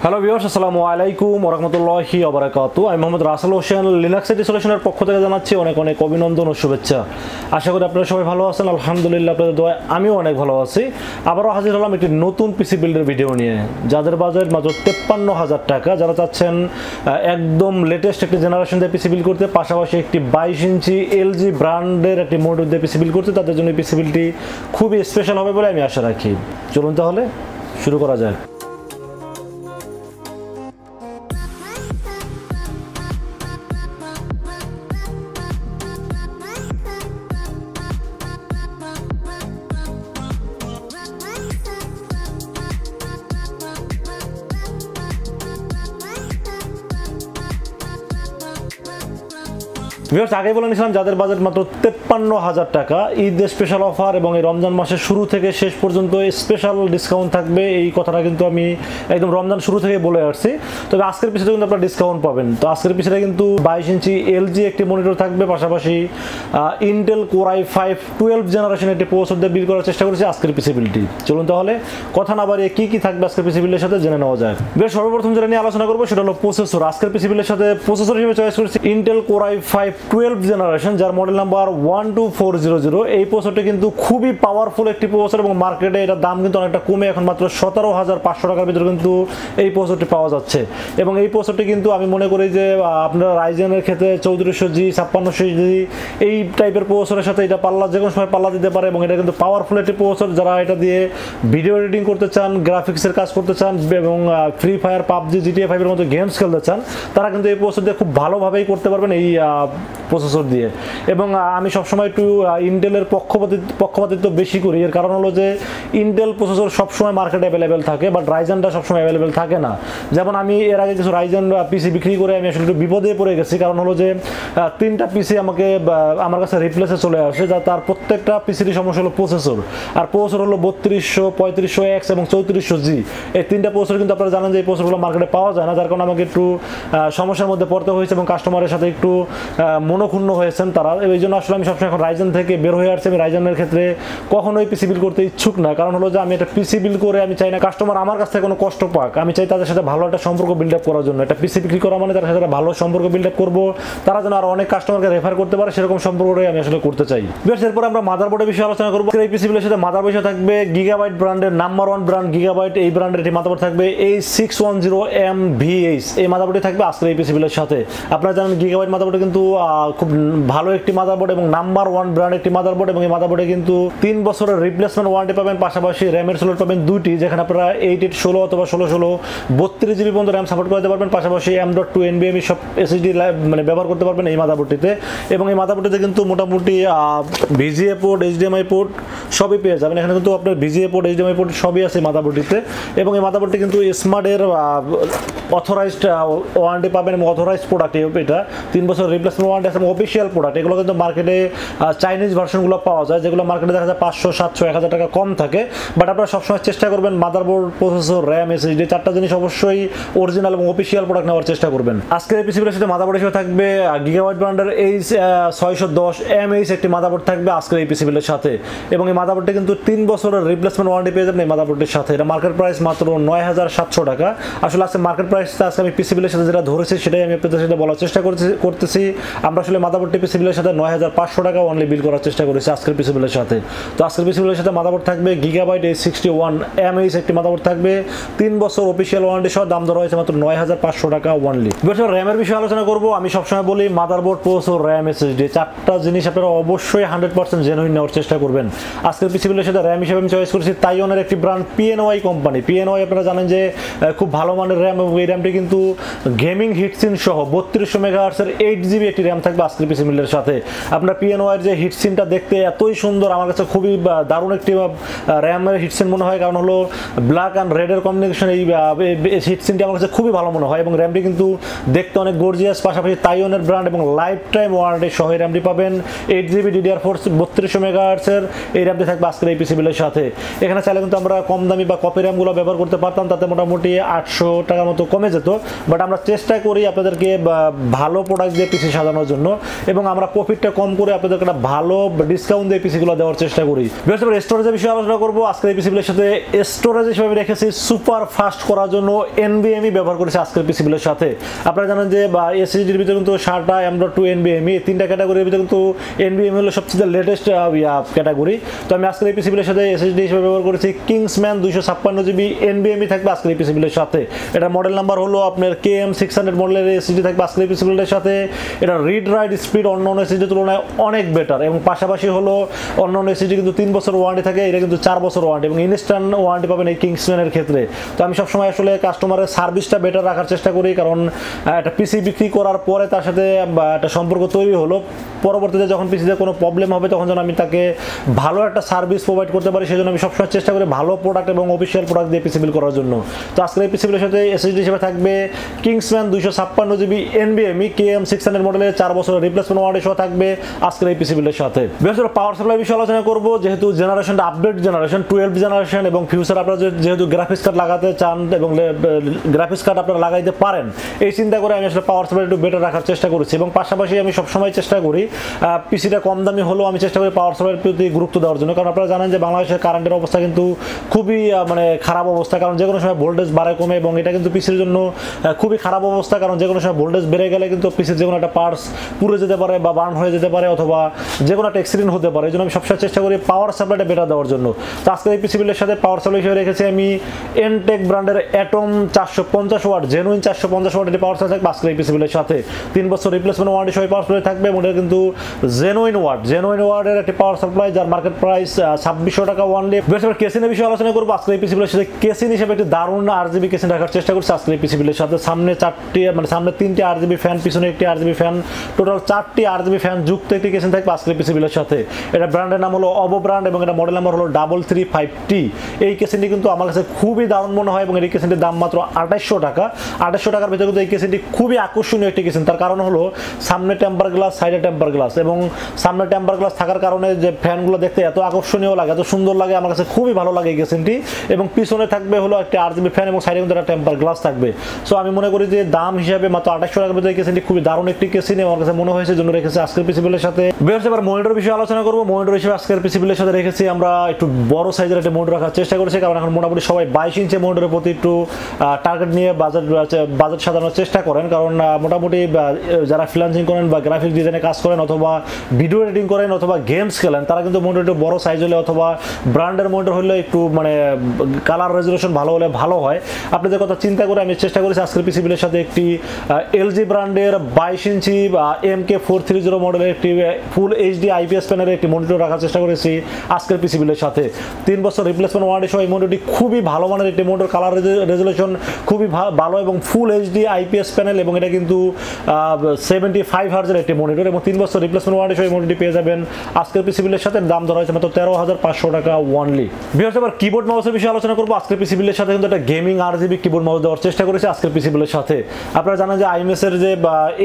Hello viewers, আসসালামু আলাইকুম ওয়া রাহমাতুল্লাহি ওয়া বারাকাতুহু। আমি মোহাম্মদ রাসেল হোসেন, লিনাক্স এডি সলিউশনের পক্ষ থেকে জানাচ্ছি অনেক অনেক অভিনন্দন ও শুভেচ্ছা। আশা করি আপনারা সবাই ভালো আছেন। আলহামদুলিল্লাহ, আপনাদের দোয়ায় আমিও অনেক ভালো আছি। আবারও হাজির হলাম একটি নতুন পিসি বিল্ডের ভিডিও নিয়ে, যাদের বাজেট মাত্র 53,000 টাকা। যারা চাচ্ছেন একদম লেটেস্ট একটি জেনারেশন দিয়ে পিসি বিল্ড করতে, পাশাপাশি একটি 22 ইঞ্চি এলজি ব্র্যান্ডের একটি মনিটর দিয়ে পিসি বিল্ড করতে, তাদের জন্য পিসি বিল্ডটি খুবই স্পেশাল হবে বলে আমি আশা রাখি। চলুন তাহলে শুরু করা যাক। ভিউয়ার্স, আগেই বলে নিয়েছিলাম যাদের বাজেট মাত্র 53,000 টাকা, ঈদ স্পেশাল অফার এবং এই রমজান মাসের শুরু থেকে শেষ পর্যন্ত স্পেশাল ডিসকাউন্ট থাকবে। এই কথাটা কিন্তু আমি একদম রমজান শুরু থেকে বলে আসছি। তবে আজকের পিসিতে কিন্তু আপনারা ডিসকাউন্ট পাবেন। তো আজকের পিসিতে কিন্তু 22 ইঞ্চি এলজি একটি মনিটর থাকবে, পাশাপাশি ইন্টেল কোর i5 12 জেনারেশন একটি প্রসেসর দিয়ে বিল্ড করার চেষ্টা করেছি আজকের পিসি বিল্ডটি। চলুন তাহলে কথা না বাড়িয়ে কি কি থাকবে আজকের পিসি বিল্ডের সাথে জেনে নেওয়া যায়। বেশ, সর্বপ্রথম যেটা নিয়ে আলোচনা করবো সেটা হলো প্রসেসর। আজকের পিসি বিল্ডের সাথে প্রসেসর হিসেবে চয়েস করেছি ইন্টেল কোর i5 12 জেনারেশন, যার মডেল নাম্বার 12400। এই প্রসেসরটি কিন্তু খুবই পাওয়ারফুল একটি প্রসেসর এবং মার্কেটে এটার দাম কিন্তু অনেকটা কমে এখন মাত্র 17,500 টাকার ভিতরে কিন্তু এই প্রসেসরটি পাওয়া যাচ্ছে। এবং এই প্রসেসরটি কিন্তু আমি মনে করি যে আপনারা রাইজেনের ক্ষেত্রে 3400G 5600G এই টাইপের প্রসেসরের সাথে এটা পাল্লা যে কোনো সময় পাল্লা দিতে পারে। এবং এটা কিন্তু পাওয়ারফুল একটি প্রসেসর। যারা এটা দিয়ে ভিডিও এডিটিং করতে চান, গ্রাফিক্সের কাজ করতে চান এবং ফ্রি ফায়ার পাবজি GTA 5 এর মতো গেমস খেলতে চান, তারা কিন্তু এই প্রসেসর দিয়ে খুব ভালোভাবেই করতে পারবেন এই প্রসেসর দিয়ে। এবং আমি সবসময় একটু ইন্টেলের পক্ষপাতিত্ব বেশি করি। এর কারণ হলো যে ইন্টেল প্রসেসর সবসময় মার্কেটে অ্যাভেলেবেল থাকে, বাট রাইজেনটা সবসময় অ্যাভেলেবেল থাকে না। যেমন আমি এর আগে কিছু রাইজেন পিসি বিক্রি করে আমি আসলে একটু বিপদে পড়ে গেছি। কারণ হলো যে 3টা পিসি আমার কাছে রিপ্লেসে চলে আসে, যা তার প্রত্যেকটা পিসিরই সমস্যা হলো প্রসেসর। আর প্রসেসর হলো 3200, 3500X এবং 3400G। এই 3টা প্রসেসর কিন্তু আপনারা জানেন যে এই প্রসেসরগুলো মার্কেটে পাওয়া যায় না, যার কারণে আমাকে একটু সমস্যার মধ্যে পড়তে হয়েছে এবং কাস্টমারের সাথে একটু মনোক্ষুণ্ণ হয়েছেন তারা। এই জন্য আসলে আমি সবসময় এখন রাইজেন থেকে বের হয়ে আসছি। আমি রাইজেনের ক্ষেত্রে কখনোই পিসি বিল্ড করতে ইচ্ছুক না। কারণ হলো যে আমি একটা পিসি বিল্ড করে আমি চাই না কাস্টমার আমার কাছ থেকে কোনো কষ্ট পাক। আমি চাই তাদের সাথে ভালো একটা সম্পর্ক বিল্ড আপ করার জন্য। একটা পিসি বিক্রি করা মানে তার সাথে একটা ভালো সম্পর্ক বিল্ড আপ করবো, তারা যেন আরো অনেক কাস্টমারকে রেফার করতে পারে, সেরকম সম্পর্কটাই আমি আসলে করতে চাই। বেশ, এরপর আমরা মাদারবোর্ডের বিষয়ে আলোচনা করবো। এই পিসি বিল্ডের সাথে মাদারবোর্ড থাকবে গিগাবাইট ব্র্যান্ডের নাম্বার 1 ব্র্যান্ড গিগাবাইট। এই ব্র্যান্ডের একটি মাদারবোর্ড থাকবে A610MVH। এই মাদারবোর্ডটি থাকবে আজকের এই পিসি বিল্ডের সাথে। আপনারা জানেন গিগাবাইট মাদারবোর্ড কিন্তু খুব ভালো একটি মাদারবোর্ড এবং নাম্বার 1 ব্র্যান্ড একটি মাদারবোর্ড। এবং এই মাদারবোর্ডে কিন্তু 3 বছরের রিপ্লেসমেন্ট ওয়ারেন্টি পাবেন, পাশাপাশি র্যামের স্লট পাবেন 2টি, যেখানে আপনারা 8816 অথবা 1616 32GB পর্যন্ত র্যাম সাপোর্ট করতে পারবেন। পাশাপাশি M.2 NVMe সব SSD মানে ব্যবহার করতে পারবেন এই মাদারবোর্ডটিতে। এবং এই মাদারবোর্ডটিতে কিন্তু মোটামুটি VGA পোর্ট, HDMI পোর্ট সবই পেয়ে যাবেন। এখানে কিন্তু আপনার VGA পোর্ট, HDMI পোর্ট সবই আছে এই মাদারবোর্ডটিতে। এবং এই মাদারবোর্ডটি কিন্তু স্মার্টের অথরাইজড ওয়ারেন্টি পাবেন এবং অথরাইজড প্রোডাক্ট এটা 3 বছর রিপ্লেসমেন্ট ওয়ারেন্টি আছে এবং অফিসিয়াল প্রোডাক্ট। এগুলো কিন্তু মার্কেটে চাইনিজ ভার্সনগুলো পাওয়া যায়, যেগুলো মার্কেটে দেখা যায় 500, 700, 1000 টাকা কম থাকে। বাট আপনারা সবসময় চেষ্টা করবেন মাদারবোর্ড, প্রসেসর, র্যাম, SSD 4টা জিনিস অবশ্যই অরিজিনাল এবং অফিসিয়াল প্রোডাক্ট নেওয়ার চেষ্টা করবেন। আজকের এই পিসিগুলোর সাথে মাদারবোর্ড হিসেবে থাকবে গিগাবাইট ব্র্যান্ডের H610MH একটি মাদারবোর্ড থাকবে আজকের এই পিসিগুলোর সাথে। এবং এই মাদারবোর্ডটি কিন্তু 3 বছরের রিপ্লেসমেন্ট ওয়ারেন্টি পেয়ে যাবেন এই মাদারবোর্ডের সাথে। এটা মার্কেট প্রাইস মাত্র 9,700 টাকা। আসলে আজকে মার্কেট প্রাইসটা আজকে আমি পিসিবিলের সাথে যেটা ধরেছি সেটাই আমি আপনাদের সাথে বলার চেষ্টা করতেছি। আমরা আসলে মাদারবোর্ডটি পিসিবিলের সাথে 9,500 টাকা অনলি বিল করার চেষ্টা করেছি আজকের পিসিবিলের সাথে। তো আজকের পিসিবিলের সাথে মাদারবোর্ড থাকবে গিগাবাইট H61MH একটি মাদারবোর্ড থাকবে, 3 বছর অফিসিয়াল ওয়ারেন্টি সহ। দাম ধরা হয়েছে মাত্র 9,500 টাকা অনলি। এবার র্যামের বিষয়ে আলোচনা করব। আমি সবসময় বলি মাদারবোর্ড, প্রসেসর, র্যাম, SSD 4টা জিনিস আপনারা অবশ্যই 100% জেনুইন নেওয়ার চেষ্টা করবেন। আজকের পিসিবিলের সাথে র্যাম হিসেবে আমি চয়েস করেছি তাইওয়ানের একটি ব্র্যান্ড PNY কোম্পানি। PNY আপনারা জানেন যে খুব ভালো মানের র্যাম এবং এই র্যামটি কিন্তু গেমিং হিটসিন সহ 3200 মেগাহার্টজের 8GB একটি র্যাম থাকবে আজকের পিসিবিলের সাথে। আপনার PNY এর যে হিটসিনটা দেখতে এতই সুন্দর, আমার কাছে খুবই দারুণ একটি র্যামের হিটসিন মনে হয়। কারণ হলো ব্ল্যাক অ্যান্ড রেডের কম্বিনেশন এই হিটসিনটি আমার কাছে খুবই ভালো মনে হয়। এবং র্যামটি কিন্তু দেখতে অনেক গর্জিয়াস, পাশাপাশি তাইওয়ানের ব্র্যান্ড এবং লাইফ টাইম ওয়ারেন্টি সহ এই র্যামটি পাবেন। 8GB DDR4 3200 মেগাহার্টজের এই র্যামটি থাকবে আজকের এই পিসিবিলের সাথে। এখানে চাইলে কিন্তু আমরা কম দামি বা কপি র্যামগুলো ব্যবহার করতে পারতাম, তাতে মোটামুটি 800 টাকার মতো কমে যেত, বাট আমরা চেষ্টা করি আপনাদেরকে ভালো প্রোডাক্ট দিয়ে পিসি সাজানোর জন্য এবং আমরা প্রফিটটা কম করে আপনাদেরকে একটা ভালো ডিসকাউন্ট দিয়ে পিসিগুলো দেওয়ার চেষ্টা করি। বিশেষ করে স্টোরেজের বিষয়ে আলোচনা করবো। আজকের এই পিসিগুলোর সাথে স্টোরেজ হিসেবে রেখেছি সুপার ফাস্ট করার জন্য NVMe ব্যবহার করেছি আজকের পিসিগুলোর সাথে। আপনারা জানেন যে এসএসডির ভিতরে কিন্তু SATA M.2 NVMe এই তিনটা ক্যাটাগরির ভিতরে কিন্তু NVMe হলো সবচেয়ে লেটেস্ট ক্যাটাগরি। তো আমি আজকের এই পিসিগুলোর সাথে এসএসডি হিসেবে ব্যবহার করেছি কিংসম্যান 256GB NVMe থাকবে আজকের এই পিসিগুলোর সাথে। এটা মডেল নাম্বার হলো আপনার KM600 মডেলের এসএসডি থাকবে আজকের এই পিসিগুলোর সাথে। এটা রিড রাইট স্পিড অন্যান্য এসএসডির তুলনায় অনেক বেটার এবং পাশাপাশি হলো অন্যান্য এসএসডি কিন্তু 3 বছর ওয়ারেন্টি থাকে, এটা কিন্তু 4 বছর ওয়ারেন্টি এবং ইনস্ট্যান্ট ওয়ারেন্টি পাবেন এই কিংসম্যানের ক্ষেত্রে। তো আমি সবসময় আসলে কাস্টমারের সার্ভিসটা বেটার রাখার চেষ্টা করি, কারণ একটা পিসি বিক্রি করার পরে তার সাথে একটা সম্পর্ক তৈরি হলো, পরবর্তীতে যখন পিসিতে কোনো প্রবলেম হবে তখন যেন আমি তাকে ভালো একটা সার্ভিস প্রোভাইড করতে পারি, সেই জন্য আমি সবসময় চেষ্টা করি ভালো প্রোডাক্ট এবং অফিসিয়াল প্রোডাক্ট দিয়ে পিসি বিল করার জন্য। তো আজকের এই পিসিগুলোর সাথে এসএসডি হিসেবে থাকবে কিংসম্যান 256GB NVMe KM600 মডেলের 4 বছরের রিপ্লেসমেন্ট ওয়ারেন্টি সহ থাকবে আজকের এই পিসি বিলের সাথে। বিশেষ করে পাওয়ার সাপ্লাই বিষয়ে আলোচনা করব, যেহেতু জেনারেশনটা আপডেট জেনারেশন 12 জেনারেশন এবং ফিউচার আপনারা যেহেতু গ্রাফিক্স কার্ড লাগাতে চান এবং গ্রাফিক্স কার্ড আপনারা লাগাইতে পারেন, এই চিন্তা করে আমি আসলে পাওয়ার সাপ্লাই একটু বেটার রাখার চেষ্টা করেছি এবং পাশাপাশি আমি সবসময় চেষ্টা করি পিসিটা কম দামি হলেও আমি চেষ্টা করি পাওয়ার সাপ্লাইয়ের প্রতি গুরুত্ব দেওয়ার জন্য, কারণ আপনারা জানেন যে বাংলাদেশের কারেন্টের অবস্থা কিন্তু খুবই মানে খারাপ অবস্থা, কারণ যে কোনো সময় ভোল্টেজ বাড়ে কমে এবং এটা কিন্তু পিসির জন্য খুবই খারাপ অবস্থা, কারণ যে কোনো সময় ভোল্টেজ বেড়ে গেলে কিন্তু পিসির যে কোনো একটা পার্টস পুড়ে যেতে পারে বা বার্ন হয়ে যেতে পারে অথবা যে কোনো একটা অ্যাক্সিডেন্ট হতে পারে। এই জন্য আমি সবসময় চেষ্টা করি পাওয়ার সাপ্লাইটা বেটার দেওয়ার জন্য। তো আজকের এই পিসি বিলের সাথে পাওয়ার সাপ্লাই হিসেবে রেখেছি আমি এনটেক ব্র্যান্ডের অ্যাটম 450 ওয়াট জেনুইন 450 ওয়াট এটি পাওয়ার সাপ্লাই থাকবে আজকের এই পিসি বিলের সাথে। 3 বছর রিপ্লেসমেন্ট ওয়ারেন্টি সহ পাওয়ার সাপ্লাই থাকবে এবং এটা কিন্তু জেনুইন ওয়াটের একটি পাওয়ার সাপ্লাই যার মার্কেট প্রাইস 2600 টাকা ওয়ানলি। বেশ করে কেসিনের বিষয়ে আলোচনা করবো। আজকের এই পিসি বিলের সাথে কেসিন হিসেবে একটি দারুণ RGB কেসিন রাখার চেষ্টা করছি আজকের এই পিসি বিলের সাথে। সামনে 3টি RGB ফ্যান, পিছনে একটি RGB ফ্যান, টোটাল 4টি RGB ফ্যান যুক্ত একটি কেসিন থাকবে আজকের পিসি বিলের সাথে। এটা ব্র্যান্ডের নাম হলো অবো ব্র্যান্ড এবং এটা মডেল নাম্বার হলো 335T। এই কেসিনটি কিন্তু আমার কাছে খুবই দারুণ মনে হয় এবং এই কেসিনটির দাম মাত্র 2800 টাকা। 2800 টাকার ভিতরে কিন্তু এই কেসিনটি খুবই আকর্ষণীয় একটি কেসিন। তার কারণ হলো সামনে টেম্পার গ্লাস, সাইডে টেম্পার গ্লাস এবং সামনে টেম্পার গ্লাস থাকার কারণে যে ফ্যানগুলো দেখতে এত আকর্ষণীয় লাগে, এত সুন্দর লাগে, আমার কাছে খুবই ভালো লাগে এই কেসিনটি। এবং পিছনে থাকবে হলো একটা RGB ফ্যান এবং সাইডে কিন্তু একটা টেম্পার গ্লাস থাকবে। সো আমি মনে করি যে দাম হিসাবে মাত্র 2800 টাকার ভিতরে এই কেসিনটি খুবই দারুণ একটি কেসিন আমার কাছে মনে হয়েছে, জন্য রেখেছি আজকের পিসি বিলের সাথে। বেশ এবার মনিটর বিষয়ে আলোচনা করবো। মনিটর হিসেবে আজকের পিসি বিলের সাথে রেখেছি আমরা একটু বড় সাইজের একটা মনিটর রাখার চেষ্টা করেছি, কারণ এখন মোটামুটি সবাই 22 ইঞ্চি মনিটরের প্রতি একটু টার্গেট নিয়ে বাজেট সাজানোর চেষ্টা করেন, কারণ মোটামুটি যারা ফ্রিল্যান্সিং করেন বা গ্রাফিক ডিজাইনে কাজ করেন অথবা ভিডিও এডিটিং করেন অথবা গেমস খেলেন, তারা কিন্তু মনিটর একটু বড় সাইজ হলে অথবা ব্র্যান্ডের মনিটর হলে একটু মানে কালার রেজুলেশন ভালো হলে ভালো হয়। আপনাদের কথা চিন্তা করে আমি চেষ্টা করেছি আজকের পিসি বিলের সাথে একটি LG ব্র্যান্ডের 22 ইঞ্চি MK430 মডেলের একটি ফুল HD IPS প্যানেলের একটি মনিটর রাখার চেষ্টা করেছি আজকের পিসি বিলের সাথে। 3 বছর রিপ্লেসমেন্ট ওয়ারেন্টি সহ এই মনিটরটি খুবই ভালো মানের একটি মনিটর, কালার রেজুলেশন খুবই ভালো এবং ফুল HD IPS প্যানেল এবং এটা কিন্তু 75 হার্জের একটি মনিটর এবং 3 বছর রিপ্লেসমেন্ট ওয়ারেন্টি সহ এই মনিটরটি পেয়ে যাবেন আজকের পিসি বিলের সাথে। দাম ধরা হয়েছে মাত্র 13,500 টাকা ওয়ানলি। বিশেষ এবার কিবোর্ড মাউসের বিষয়ে আলোচনা করবো। আজকের পিসি বিলের সাথে কিন্তু একটা গেমিং RGB কিবোর্ড মাউস দেওয়ার চেষ্টা করেছি আজকের পিসি বিলের সাথে। আপনারা জানেন যে IMS এর যে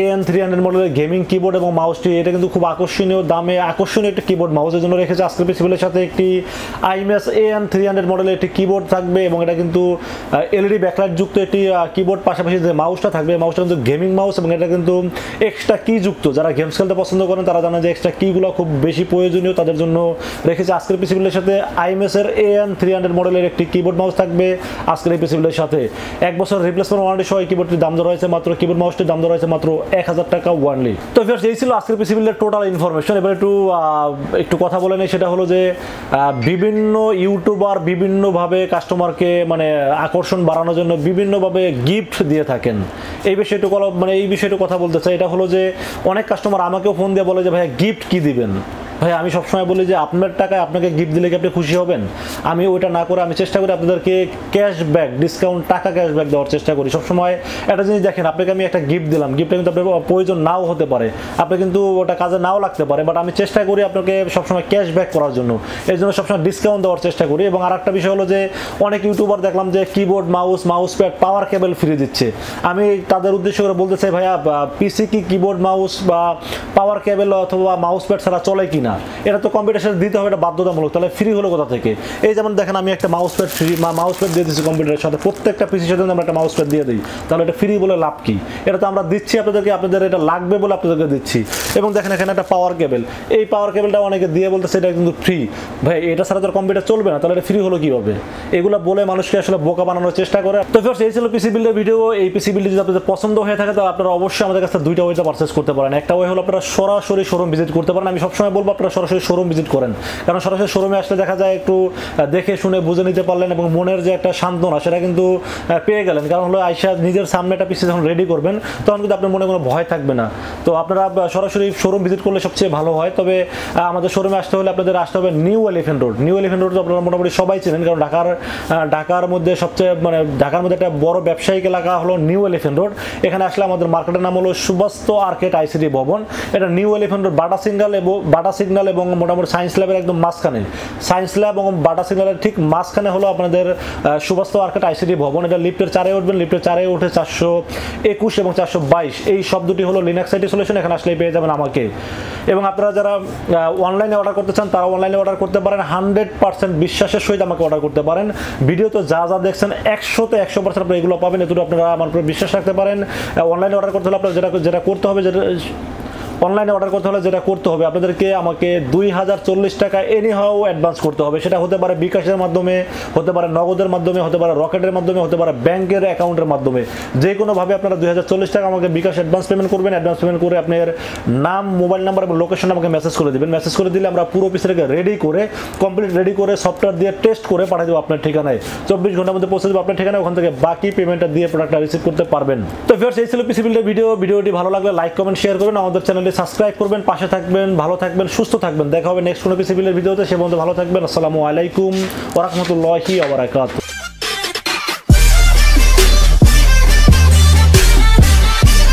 AN300 মডেলের গেমিং কিবোর্ড এবং মাউসটি এটা কিন্তু খুব আকর্ষণীয় দামে আকর্ষণীয় একটি কিবোর্ড মাউসের জন্য রেখেছে আজকের পিসি বিলের সাথে একটি IMS AN300 মডেলের একটি কিবোর্ড থাকবে এবং এটা কিন্তু LED ব্যাকলাইট যুক্ত একটি কিবোর্ড, পাশাপাশি যে মাউসটা থাকবে মাউসটা কিন্তু গেমিং মাউস এবং এটা কিন্তু এক্সট্রা কি যুক্ত। যারা গেমস খেলতে পছন্দ করেন তারা জানেন যে এক্সট্রা কিগুলো খুব বেশি প্রয়োজনীয়, তাদের জন্য রেখেছে আজকের পিসি বিলের সাথে IMS এর AN300 মডেলের একটি কিবোর্ড মাউস থাকবে আজকের এই পিসি বিলের সাথে। 1 বছর রিপ্লেসমেন্ট ওয়ারেন্টি সহ কিবোর্ডটির দাম ধরা হয়েছে মাত্র কিবোর্ড মাউসটির দাম ধরা হয়েছে মাত্র 1000 টাকা ওয়ানলি। তো ভিউয়ার্স এই ছিল আজকের পিসি বিলের টোটাল ইনফরমেশন। এবার একটু কথা বলে নেই, সেটা হলো যে বিভিন্ন ইউটিউবার বিভিন্নভাবে কাস্টমারকে মানে আকর্ষণ বাড়ানোর জন্য বিভিন্নভাবে গিফট দিয়ে থাকেন। এই বিষয়টা কথা বলতে চাই। এটা হলো যে অনেক কাস্টমার আমাকেও ফোন দিয়ে বলে যে ভাইয়া গিফট কি দিবেন। ভাই আমি সবসময় বলি যে আপনার টাকায় আপনাকে গিফট দিলে কি আপনি খুশি হবেন? আমি ওইটা না করে আমি চেষ্টা করি আপনাদেরকে ক্যাশব্যাক ডিসকাউন্ট টাকা ক্যাশব্যাক দেওয়ার চেষ্টা করি। সবসময় একটা জিনিস দেখেন, আপনাকে আমি একটা গিফট দিলাম, গিফটটা কিন্তু আপনার প্রয়োজন নাও হতে পারে, আপনার কিন্তু ওটা কাজে নাও লাগতে পারে, বাট আমি চেষ্টা করি আপনাকে সবসময় ক্যাশব্যাক করার জন্য, এই জন্য সবসময় ডিসকাউন্ট দেওয়ার চেষ্টা করি। এবং আর একটা বিষয় হলো যে অনেক ইউটিউবার দেখলাম যে কিবোর্ড মাউস প্যাড পাওয়ার কেবল ফ্রি দিচ্ছে। আমি তাদের উদ্দেশ্য করে বলতে চাই ভাইয়া পিসি কি কিবোর্ড মাউস বা পাওয়ার কেবল অথবা মাউস প্যাড ছাড়া চলে কিনা? না, এটা তো কম্পিউটার সাথে দিতে হবে, এটা বাধ্যতামূলক। তাহলে ফ্রি হলো কোথা থেকে? এই যেমন দেখেন আমি একটা mouse pad free mouse pad দিয়ে দিচ্ছি কম্পিউটারের সাথে, প্রত্যেকটা পিসির সাথে আমরা একটা মাউস প্যাড দিয়ে দিই, তাহলে এটা ফ্রি বলে লাভ কি? এটা তো আমরা দিচ্ছি আপনাদেরকে, আপনাদের এটা লাগবে বলে আপনাদেরকে দিচ্ছি। এবং দেখেন এখানে একটা পাওয়ার কেবল, এই পাওয়ার কেবলটা অনেকে দিয়ে বলতেছে এটা কিন্তু ফ্রি। ভাই এটা ছাড়া তো কম্পিউটার চলবে না, তাহলে এটা ফ্রি হলো কিভাবে? এগুলো বলে মানুষকে আসলে বোকা বানানোর চেষ্টা করে। তো ফিরস এই ছিল পিসি বিল্ডের ভিডিও। এই পিসি বিল্ড যদি আপনাদের পছন্দ হয়ে থাকে তাহলে আপনারা অবশ্যই আমাদের কাছে দুইটা ওয়েতে পারচেস করতে পারেন। একটা ওয়ে হলো আপনারা সরাসরি শোরুম ভিজিট করতে পারেন। আমি সবসময় বলবো আপনারা সরাসরি শোরুম ভিজিট করেন, কারণ সরাসরি শোরুমে আসলে দেখা যায় একটু দেখে শুনে বুঝে নিতে পারলেন এবং মনের যে একটা সান্ত্বনা সেটা কিন্তু পেয়ে গেলেন। কারণ হলো আইসা নিজের সামনে একটা পিসি যখন রেডি করবেন তখন কিন্তু আপনার মনে কোনো ভয় থাকবে না। তো আপনারা সরাসরি শোরুম ভিজিট করলে সবচেয়ে ভালো হয়। তবে আমাদের শোরুমে আসতে হলে আপনাদের আসতে হবে new elephant road. New elephant road আপনারা মোটামুটি সবাই চেনেন, কারণ ঢাকার মধ্যে সবচেয়ে ঢাকার মধ্যে একটা বড় ব্যবসায়িক এলাকা হলো নিউ এলিফ্যান্ট রোড। এখানে আসলে আমাদের মার্কেটের নাম হলো সুবাস্ত আর্কেড আইসিটি ভবন। এটা নিউ এলিফ্যান্ট রোড বাটা সিগন্যাল এবং মোটামুটি সায়েন্স ল্যাবের একদম মাঝখানে, সায়েন্স ল্যাব এবং বাটা সিগন্যালের ঠিক মাঝখানে হলো আপনাদের সুবাস্ত আর্কেড আইসিটি ভবন। এটা লিফটের 4-এ উঠবেন, লিফটের 4-এ উঠে 421 এবং 422 এই সব দুটি হলো লিনাক্স আইটি সলিউশন। এখানে আসলে পেয়ে যাবেন আমাকে। এবং আপনারা যারা অনলাইনে অর্ডার করতে চান তারা অনলাইনে অর্ডার করতে পারেন, 100% বিশ্বাসের সহিত আমাকে অর্ডার করতে পারেন। ভিডিও তো যা যা দেখছেন 100তে 100% আপনারা এগুলো পাবেন, এগুলো আপনারা আমার উপর বিশ্বাস রাখতে পারেন। অনলাইনে অর্ডার করতে হলে আপনারা যেটা করতে হবে, অনলাইনে অর্ডার করতে হলে যেটা করতে হবে আপনাদেরকে আমাকে 2040 টাকা এনি হাউ অ্যাডভান্স করতে হবে। সেটা হতে পারে বিকাশের মাধ্যমে, হতে পারে নগদের মাধ্যমে, হতে পারে রকেটের মাধ্যমে, হতে পারে ব্যাংকের অ্যাকাউন্টের মাধ্যমে। যে কোনোভাবে আপনারা 2040 টাকা আমাকে বিকাশ অ্যাডভান্স পেমেন্ট করবেন। অ্যাডভান্স পেমেন্ট করে আপনার নাম, মোবাইল নাম্বার এবং লোকেশন আমাকে মেসেজ করে দেবেন। মেসেজ করে দিলে আমরা পুরো পিসটাকে কমপ্লিট রেডি করে সফটওয়্যার দিয়ে টেস্ট করে পাঠিয়ে দেবো আপনার ঠিকানায়। 24 ঘন্টার মধ্যে পৌঁছে দেবো আপনার ঠিকানায়। ওখান থেকে বাকি পেমেন্টটা দিয়ে প্রোডাক্টটা রিসিভ করতে পারবেন। তো ভিউয়ার্স এই ছিল পিসি বিল্ডের ভিডিও। ভিডিওটি ভালো লাগলে লাইক কমেন্ট শেয়ার করবেন, আমাদের চ্যানেলটি সাবস্ক্রাইব করবেন, পাশে থাকবেন, ভালো থাকবেন, সুস্থ থাকবেন। দেখা হবে নেক্সট কোনো পিসি বিল্ডের ভিডিওতে। সে পর্যন্ত ভালো থাকবেন। আসসালামু আলাইকুম ওয়া রাহমাতুল্লাহি ওয়া বারাকাতুহু।